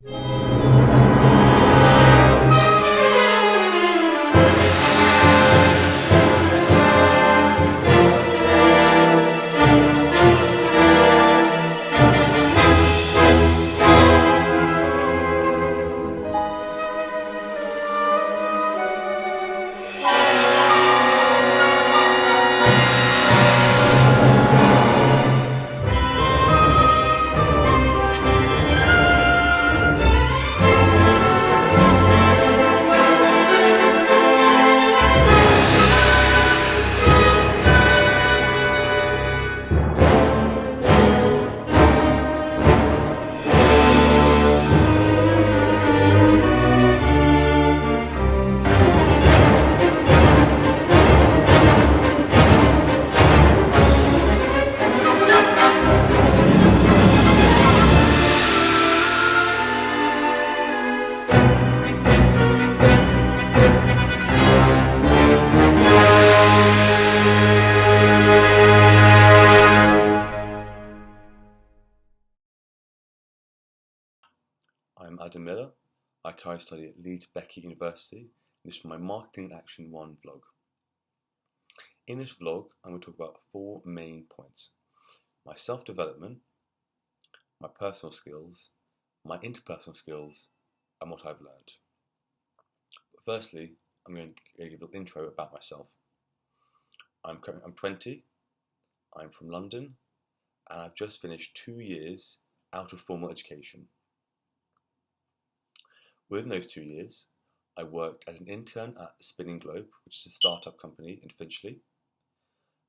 I'm Adam Miller. I currently study at Leeds Beckett University, and this is my Marketing Action 1 vlog. In this vlog, I'm going to talk about 4 main points: my self-development, my personal skills, my interpersonal skills, and what I've learned. But firstly, I'm going to give a little intro about myself. I'm 20, I'm from London, and I've just finished 2 years out of formal education. Within those 2 years, I worked as an intern at Spinning Globe, which is a startup company in Finchley,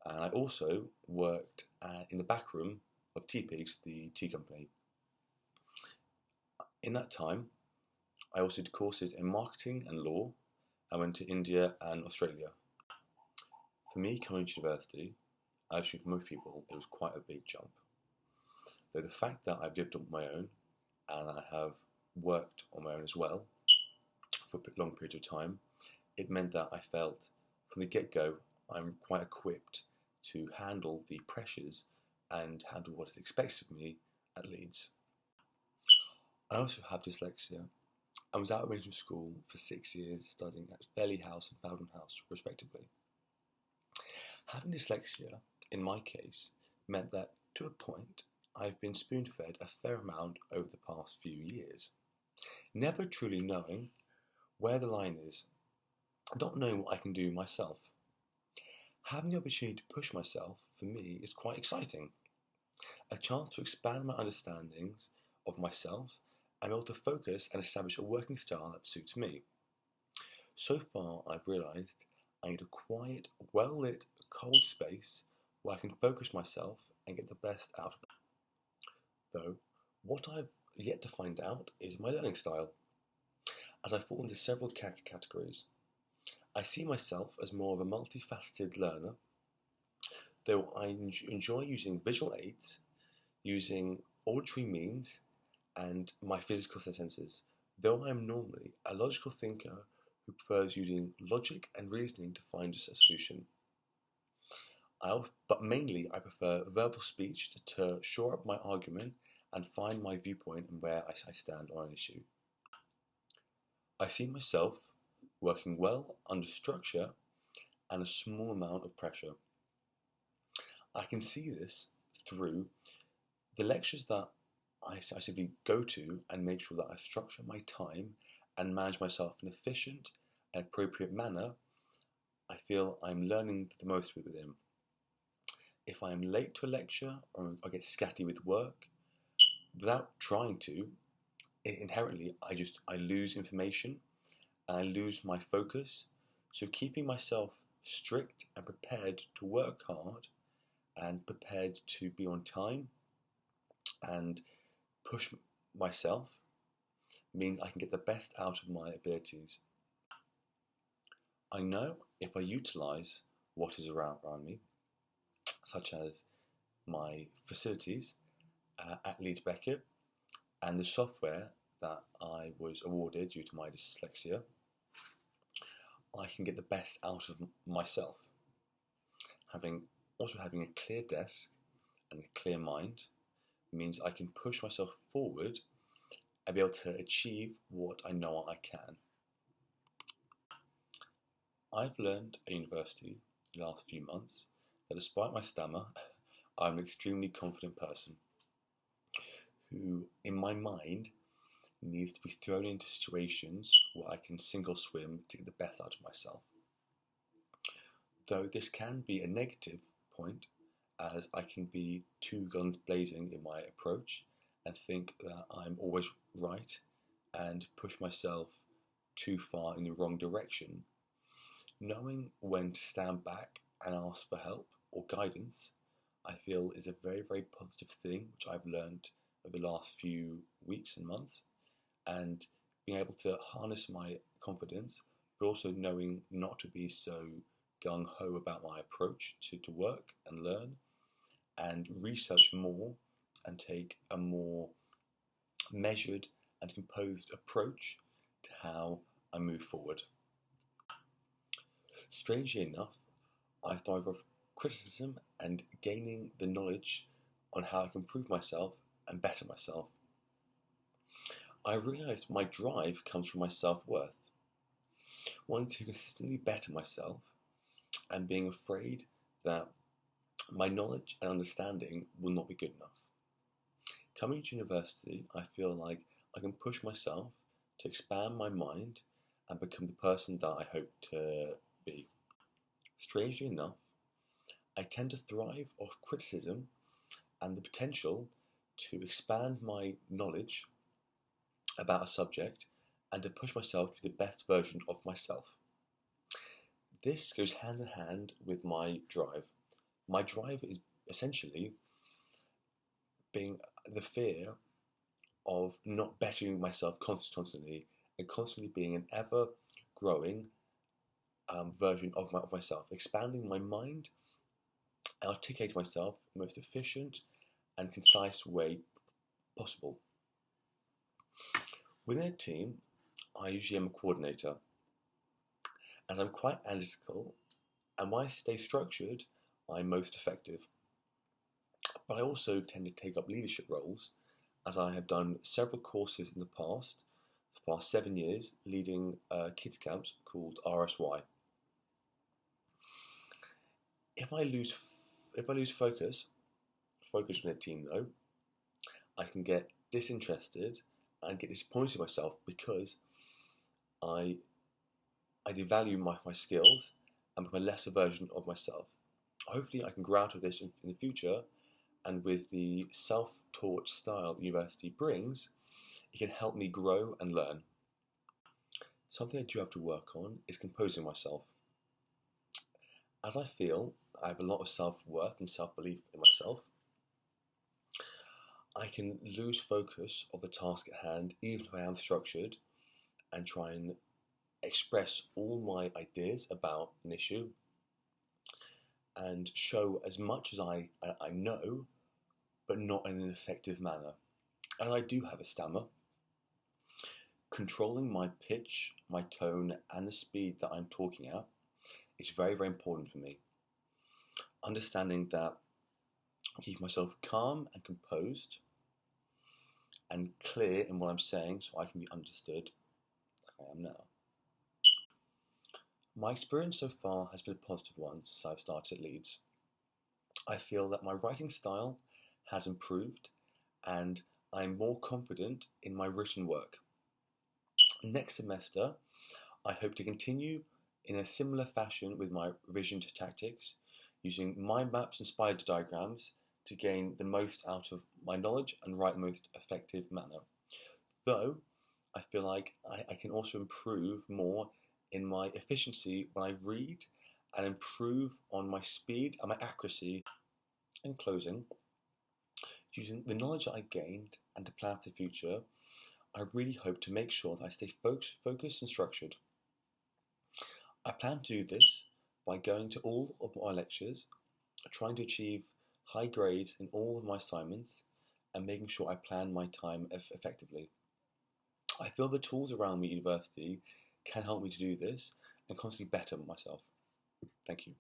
and I also worked in the back room of Tea Pigs, the tea company. In that time, I also did courses in marketing and law. I went to India and Australia. For me, coming to university, actually for most people, it was quite a big jump. Though the fact that I've lived on my own and I have worked on my own as well for a long period of time, it meant that I felt from the get-go I'm quite equipped to handle the pressures and handle what is expected of me at Leeds. I also have dyslexia. I was out of mainstream school for 6 years studying at Fairley House and Bowden House respectively. Having dyslexia, in my case, meant that to a point I've been spoon-fed a fair amount over the past few years, never truly knowing where the line is, not knowing what I can do myself. Having the opportunity to push myself, for me, is quite exciting. A chance to expand my understandings of myself and be able to focus and establish a working style that suits me. So far, I've realised I need a quiet, well-lit, cold space where I can focus myself and get the best out of it. Though, what I've yet to find out is my learning style, as I fall into several categories. I see myself as more of a multifaceted learner, though I enjoy using visual aids, using auditory means, and my physical senses, though I am normally a logical thinker who prefers using logic and reasoning to find a solution. But mainly I prefer verbal speech to shore up my argument and find my viewpoint and where I stand on an issue. I see myself working well under structure and a small amount of pressure. I can see this through the lectures that I simply go to and make sure that I structure my time and manage myself in an efficient and appropriate manner. I feel I'm learning the most within. If I'm late to a lecture or I get scatty with work, without trying to, inherently I lose information and I lose my focus. So keeping myself strict and prepared to work hard and prepared to be on time and push myself means I can get the best out of my abilities. I know if I utilise what is around me, such as my facilities at Leeds Beckett and the software that I was awarded due to my dyslexia, I can get the best out of myself. Having a clear desk and a clear mind means I can push myself forward and be able to achieve what I know I can. I've learned at university the last few months that despite my stammer, I'm an extremely confident person who, in my mind, needs to be thrown into situations where I can sink or swim to get the best out of myself. Though this can be a negative point, as I can be too guns blazing in my approach and think that I'm always right and push myself too far in the wrong direction. Knowing when to stand back and ask for help or guidance, I feel is a very, very positive thing which I've learned over the last few weeks and months, and being able to harness my confidence, but also knowing not to be so gung-ho about my approach to work and learn, and research more and take a more measured and composed approach to how I move forward. Strangely enough, I thrive off criticism and gaining the knowledge on how I can improve myself and better myself. I realised my drive comes from my self-worth, wanting to consistently better myself and being afraid that my knowledge and understanding will not be good enough. Coming to university, I feel like I can push myself to expand my mind and become the person that I hope to be. Strangely enough, I tend to thrive off criticism and the potential to expand my knowledge about a subject and to push myself to be the best version of myself. This goes hand in hand with my drive. My drive is essentially being the fear of not bettering myself constantly and constantly being an ever growing version of myself, expanding my mind and articulating myself in the most efficient and concise way possible. Within a team, I usually am a coordinator, as I'm quite analytical, and when I stay structured, I'm most effective. But I also tend to take up leadership roles, as I have done several courses in the past, for the past 7 years, leading kids camps called RSY. If I lose focus from the team though, I can get disinterested and get disappointed in myself because I devalue my skills and become a lesser version of myself. Hopefully I can grow out of this in the future, and with the self-taught style the university brings, it can help me grow and learn. Something I do have to work on is composing myself. As I feel I have a lot of self-worth and self-belief in myself, I can lose focus of the task at hand, even if I am structured, and try and express all my ideas about an issue and show as much as I know, but not in an effective manner. As I do have a stammer, controlling my pitch, my tone, and the speed that I'm talking at is very, very important for me. Understanding that I keep myself calm and composed and clear in what I'm saying so I can be understood like I am now. My experience so far has been a positive one since I've started at Leeds. I feel that my writing style has improved and I'm more confident in my written work. Next semester, I hope to continue in a similar fashion with my revision tactics, using mind maps and spider diagrams to gain the most out of my knowledge and write in the most effective manner. Though, I feel like I can also improve more in my efficiency when I read and improve on my speed and my accuracy. In closing, using the knowledge that I gained and to plan for the future, I really hope to make sure that I stay focused and structured. I plan to do this by going to all of my lectures, trying to achieve high grades in all of my assignments, and making sure I plan my time effectively. I feel the tools around me at university can help me to do this and constantly better myself. Thank you.